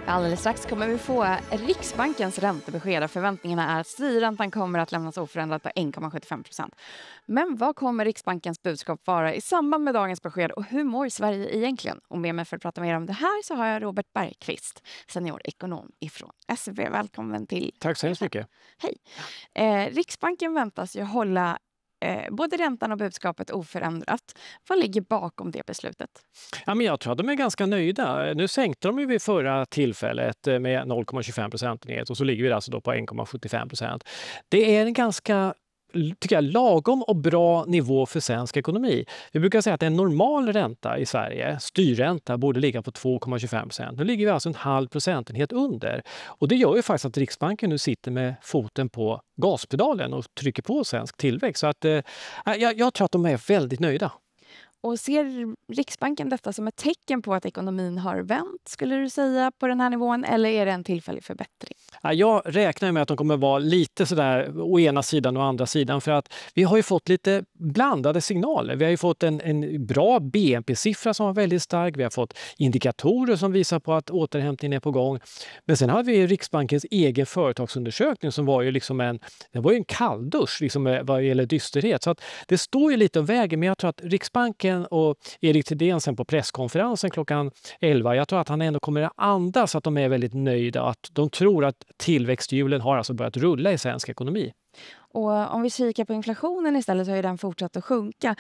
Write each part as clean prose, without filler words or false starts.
Alldeles strax kommer vi få Riksbankens räntebesked och förväntningarna är att styrräntan kommer att lämnas oförändrat på 1,75%. Men vad kommer Riksbankens budskap vara i samband med dagens besked och hur mår Sverige egentligen? Och med mig för att prata mer om det här så har jag Robert Bergqvist, seniorekonom ifrån SEB. Välkommen till. Tack så hemskt mycket. Hej. Riksbanken väntas ju hålla både räntan och budskapet oförändrat. Vad ligger bakom det beslutet? Ja, men jag tror att de är ganska nöjda. Nu sänkte de ju vid förra tillfället med 0,25 procentenhet och så ligger vi alltså då på 1,75%. Det är en ganska, tycker jag, lagom och bra nivå för svensk ekonomi. Vi brukar säga att en normal ränta i Sverige, styrränta, borde ligga på 2,25%. Nu ligger vi alltså en halv procentenhet under. Och det gör ju faktiskt att Riksbanken nu sitter med foten på gaspedalen och trycker på svensk tillväxt. Så att, jag tror att de är väldigt nöjda. Och ser Riksbanken detta som ett tecken på att ekonomin har vänt, skulle du säga, på den här nivån, eller är det en tillfällig förbättring? Ja, jag räknar med att de kommer vara lite sådär å ena sidan och andra sidan, för att vi har ju fått lite blandade signaler. Vi har ju fått en bra BNP-siffra som var väldigt stark. Vi har fått indikatorer som visar på att återhämtningen är på gång. Men sen har vi Riksbankens egen företagsundersökning som var ju liksom en kalldusch liksom vad gäller dysterhet. Så att det står ju lite och väger, men jag tror att Riksbanken och Erik Thedéen sen på presskonferensen klockan 11, jag tror att han ändå kommer att andas att de är väldigt nöjda, att de tror att tillväxthjulen har alltså börjat rulla i svensk ekonomi. Och om vi kikar på inflationen istället så har ju den fortsatt att sjunka.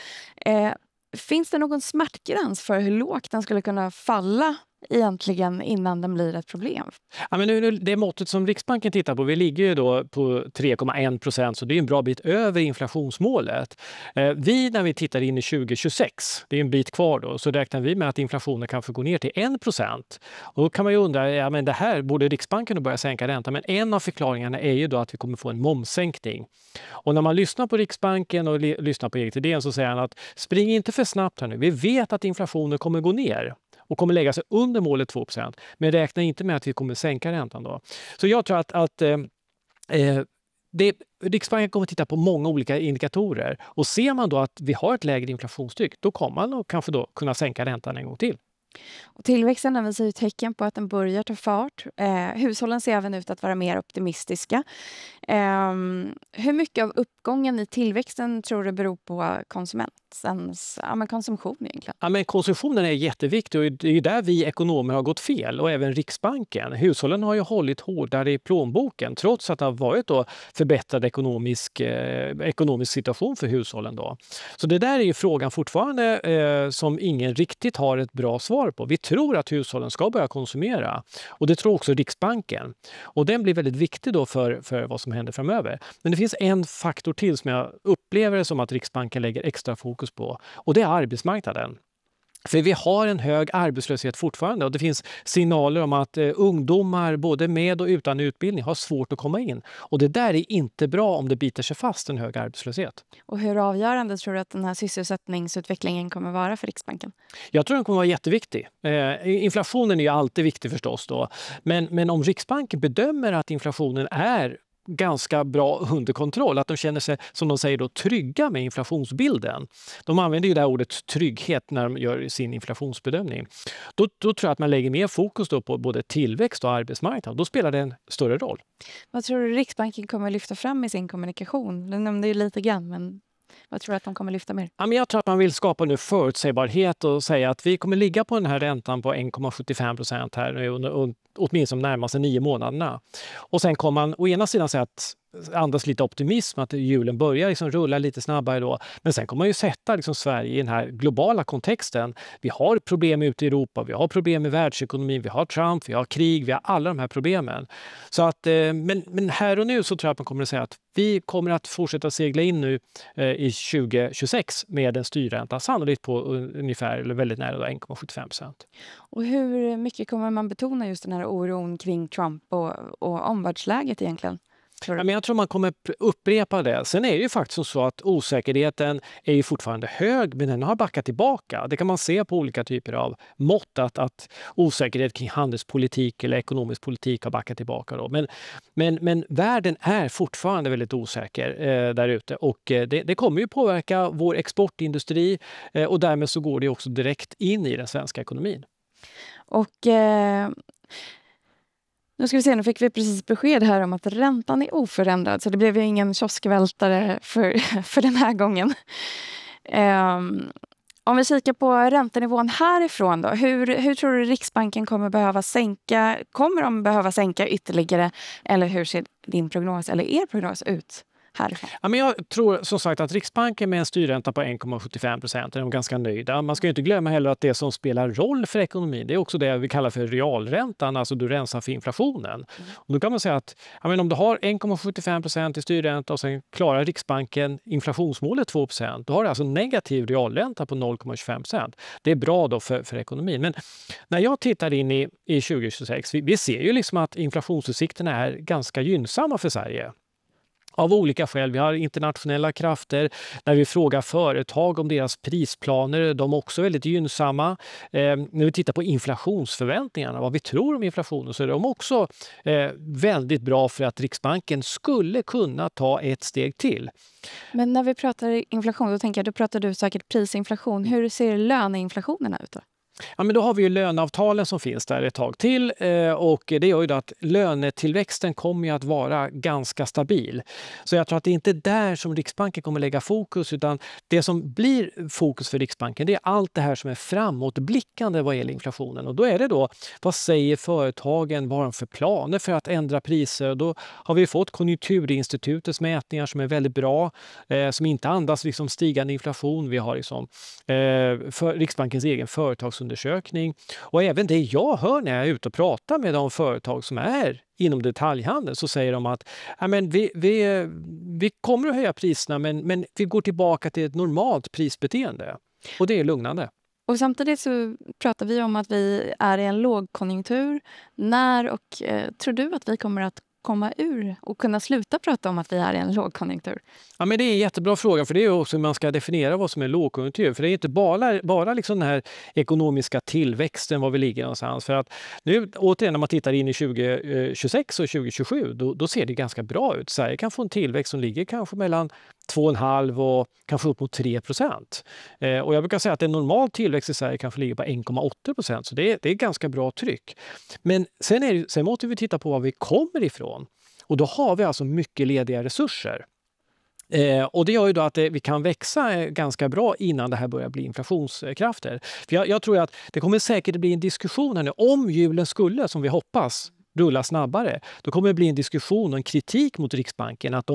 Finns det någon smärtgräns för hur lågt den skulle kunna falla egentligen innan den blir ett problem? Ja, men nu, det måttet som Riksbanken tittar på, vi ligger ju då på 3,1%, så det är en bra bit över inflationsmålet. När vi tittar in i 2026, det är en bit kvar då, så räknar vi med att inflationen kan få gå ner till 1%. Och då kan man ju undra, ja men det här borde Riksbanken börja sänka räntan, men en av förklaringarna är ju då att vi kommer få en momssänkning. Och när man lyssnar på Riksbanken och lyssnar på Erik Thedéen så säger han att spring inte för snabbt här nu, vi vet att inflationen kommer gå ner och kommer lägga sig under målet 2%. Men räkna inte med att vi kommer sänka räntan då. Så jag tror att Riksbanken kommer titta på många olika indikatorer. Och ser man då att vi har ett lägre inflationstryck, då kommer man och kanske då kunna sänka räntan en gång till. Och tillväxten visar ju tecken på att den börjar ta fart. Hushållen ser även ut att vara mer optimistiska. Hur mycket av uppgången i tillväxten tror du beror på konsumtion egentligen? Ja, men konsumtionen är jätteviktig och det är där vi ekonomer har gått fel, och även Riksbanken. Hushållen har ju hållit hårdare i plånboken trots att det har varit då förbättrad ekonomisk situation för hushållen då. Så det där är ju frågan fortfarande som ingen riktigt har ett bra svar på. Vi tror att hushållen ska börja konsumera, och det tror också Riksbanken. Och den blir väldigt viktig då för vad som händer framöver. Men det finns en faktor till som jag upplever det som att Riksbanken lägger extra fokus på, och det är arbetsmarknaden. För vi har en hög arbetslöshet fortfarande, och det finns signaler om att ungdomar både med och utan utbildning har svårt att komma in. Och det där är inte bra om det biter sig fast en hög arbetslöshet. Och hur avgörande tror du att den här sysselsättningsutvecklingen kommer vara för Riksbanken? Jag tror den kommer vara jätteviktig. Inflationen är ju alltid viktig förstås då. Men om Riksbanken bedömer att inflationen är ganska bra under kontroll, att de känner sig, som de säger då, trygga med inflationsbilden. De använder ju det här ordet trygghet när de gör sin inflationsbedömning. Då tror jag att man lägger mer fokus då på både tillväxt och arbetsmarknad. Då spelar det en större roll. Vad tror du Riksbanken kommer lyfta fram i sin kommunikation? Du nämnde ju lite grann, men vad tror du att de kommer lyfta mer? Ja, men jag tror att man vill skapa nu förutsägbarhet och säga att vi kommer ligga på den här räntan på 1,75% här nu åtminstone de närmaste 9 månaderna. Och sen kommer man å ena sidan säga att andas lite optimism, att hjulen börjar liksom rulla lite snabbare då. Men sen kommer man ju sätta liksom Sverige i den här globala kontexten. Vi har problem ute i Europa, vi har problem med världsekonomin, vi har Trump, vi har krig, vi har alla de här problemen. Så att, men här och nu så tror jag att man kommer att säga att vi kommer att fortsätta segla in nu i 2026 med en styrränta sannolikt på ungefär eller väldigt nära 1,75%. Och hur mycket kommer man betona just den här oron kring Trump och omvärldsläget egentligen? Ja, men jag tror man kommer upprepa det. Sen är det ju faktiskt så att osäkerheten är ju fortfarande hög, men den har backat tillbaka. Det kan man se på olika typer av mått, att osäkerhet kring handelspolitik eller ekonomisk politik har backat tillbaka då. Men världen är fortfarande väldigt osäker där ute, och det kommer ju påverka vår exportindustri och därmed så går det också direkt in i den svenska ekonomin. Och Nu ska vi se, nu fick vi precis besked här om att räntan är oförändrad, så det blev ju ingen kioskvältare för den här gången. Om vi kikar på räntenivån härifrån då, hur tror du Riksbanken kommer de behöva sänka ytterligare, eller hur ser din prognos eller er prognos ut härifrån? Ja, men jag tror som sagt att Riksbanken med en styrränta på 1,75% är de ganska nöjda. Man ska inte glömma heller att det som spelar roll för ekonomin, det är också det vi kallar för realräntan, alltså du rensar för inflationen. Och då kan man säga att om du har 1,75% i styrränta och sen klarar Riksbanken inflationsmålet 2%, då har du alltså negativ realränta på 0,25%. Det är bra då för ekonomin. Men när jag tittar in i 2026, vi ser ju liksom att inflationsutsikterna är ganska gynnsamma för Sverige. Av olika skäl. Vi har internationella krafter. När vi frågar företag om deras prisplaner, de är också väldigt gynnsamma. När vi tittar på inflationsförväntningarna, vad vi tror om inflationen, så är de också väldigt bra för att Riksbanken skulle kunna ta ett steg till. Men när vi pratar inflation, då pratar du säkert prisinflation. Hur ser löneinflationerna ut då? Ja, men då har vi ju löneavtalen som finns där ett tag till, och det gör ju då att lönetillväxten kommer ju att vara ganska stabil. Så jag tror att det är inte där som Riksbanken kommer lägga fokus, utan det som blir fokus för Riksbanken, det är allt det här som är framåtblickande vad gäller inflationen. Och då är det då, vad säger företagen, vad har de för planer för att ändra priser? Och då har vi fått Konjunkturinstitutets mätningar som är väldigt bra, som inte andas liksom stigande inflation. Vi har liksom, Riksbankens egen företagsundersökning. Och även det jag hör när jag är ute och pratar med de företag som är inom detaljhandeln, så säger de att vi kommer att höja priserna, men vi går tillbaka till ett normalt prisbeteende. Och det är lugnande. Och samtidigt så pratar vi om att vi är i en lågkonjunktur. När och tror du att vi kommer att komma ur och kunna sluta prata om att vi är i en lågkonjunktur? Ja, men det är en jättebra fråga, för det är också hur man ska definiera vad som är lågkonjunktur. För det är inte bara liksom den här ekonomiska tillväxten, var vi ligger någonstans. För att nu återigen när man tittar in i 2026 och 2027, då ser det ganska bra ut. Sverige kan få en tillväxt som ligger kanske mellan 2,5 och kanske upp mot 3%. Och jag brukar säga att en normal tillväxt i Sverige kanske ligger på 1,8%. Så det är ganska bra tryck. Men sen måste vi titta på var vi kommer ifrån. Och då har vi alltså mycket lediga resurser. Och det gör ju då att vi kan växa ganska bra innan det här börjar bli inflationskrafter. För jag tror att det kommer säkert bli en diskussion här nu. Om hjulen skulle, som vi hoppas, rulla snabbare, då kommer det bli en diskussion och en kritik mot Riksbanken att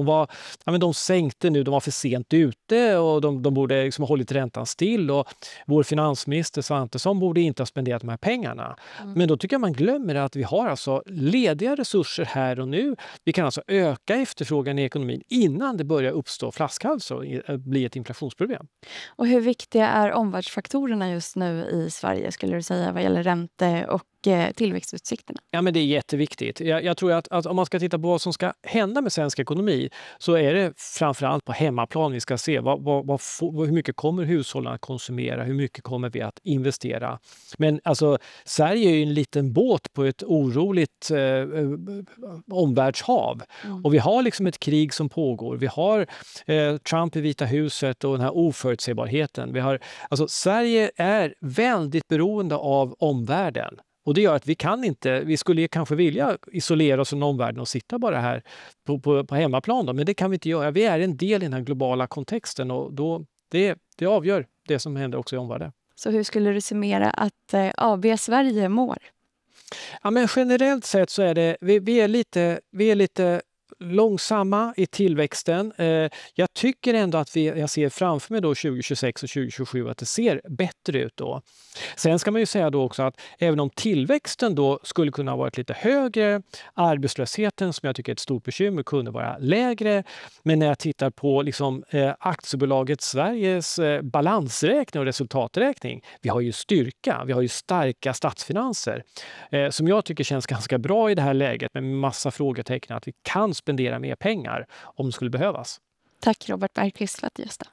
de sänkte nu, de var för sent ute och de borde liksom ha hållit räntan still, och vår finansminister Svantesson borde inte ha spenderat de här pengarna. Men då tycker jag man glömmer att vi har alltså lediga resurser här och nu. Vi kan alltså öka efterfrågan i ekonomin innan det börjar uppstå flaskhalsar och bli ett inflationsproblem. Och hur viktiga är omvärldsfaktorerna just nu i Sverige, skulle du säga, vad gäller ränte och tillväxtutsikterna? Ja, men det är jätteviktigt. Jag tror att om man ska titta på vad som ska hända med svensk ekonomi, så är det framförallt på hemmaplan vi ska se hur mycket kommer hushållen att konsumera, hur mycket kommer vi att investera. Men alltså, Sverige är ju en liten båt på ett oroligt omvärldshav. Och vi har liksom ett krig som pågår. Vi har Trump i Vita huset och den här oförutsägbarheten. Sverige är väldigt beroende av omvärlden. Och det gör att vi skulle kanske vilja isolera oss från omvärlden och sitta bara här på hemmaplan. Men det kan vi inte göra. Vi är en del i den här globala kontexten, och det avgör det som händer också i omvärlden. Så hur skulle du summera att AB Sverige mår? Ja, men generellt sett så är det, vi är lite långsamma i tillväxten. Jag tycker ändå att jag ser framför mig då 2026 och 2027 att det ser bättre ut då. Sen ska man ju säga då också att även om tillväxten då skulle kunna ha varit lite högre, arbetslösheten, som jag tycker är ett stort bekymmer, kunde vara lägre. Men när jag tittar på liksom, aktiebolaget Sveriges balansräkning och resultaträkning, vi har ju styrka, vi har ju starka statsfinanser som jag tycker känns ganska bra i det här läget, med massa frågetecken att vi kan spendera mer pengar om det skulle behövas. Tack Robert Bergqvist för att du gästade.